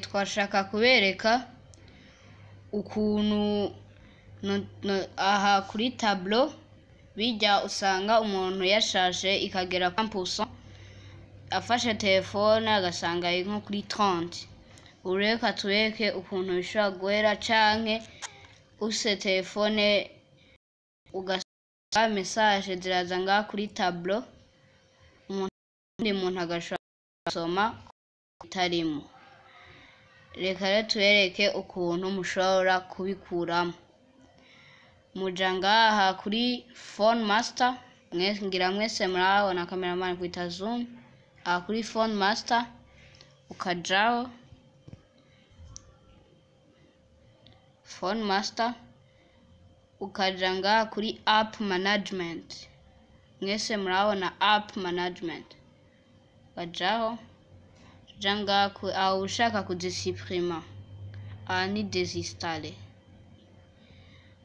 twashaka kubereka ukuntu aha kuri tableau bijya usanga umuntu yashashe ikagera 100%, afashe telefone agasanga ari nko kuri 30. Ureka tuweke ukuntu bishobora guhera canke use telefone ugasanga message ziraza ngaha kuri tableau, umuntu agashobora gusoma itarimo. Reka rero tubereke ukuntu mushobora kubikuramo. Muja ngaha kuri phone master, ngira mwese murabona cameraman kwita zoom. Aha kuri phone master ukajaho phone master, ukaja ngaha kuri app management, mwese murabona app management, ukajaho janga aho ushaka kuzisupprima, aha ni désinstaller.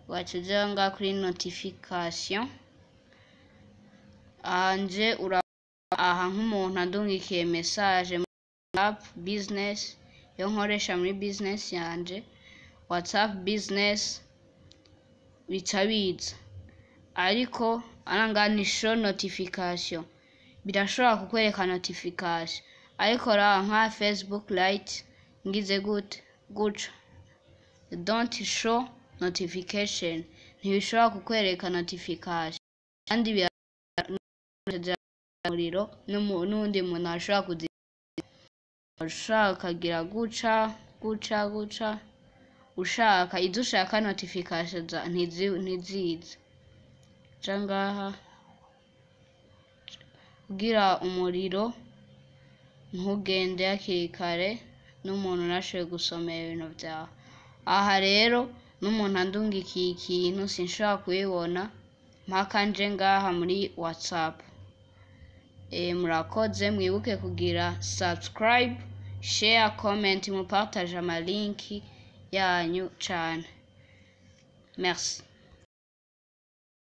Wacuja ngaha kuri notification, anje aha nk'umuntu andungikiye message muri app business, yo nkoresha muri business yanje WhatsApp business bicabiza, ariko ananga ni show notification, birashobora kukwereka notification, ariko ra nka Facebook Lite ngize guca don't show notification, ntibishobora kukwereka notification, kandi birariro n'undi muntu ashobora kugira guca ushaka izo ushaka notification ntizize. Jangaha kugira umuriro ntugende hakiri kare n'umuntu nashoboye gusomera ibintu byawe. Aha rero n'umuntu andungikiye ikintu sinshobora kubibona mpaka nje ngaha muri WhatsApp. Murakoze, mwibuke kugira subscribe, share, comment, mupartage amalinki yanyu cyane. Merci.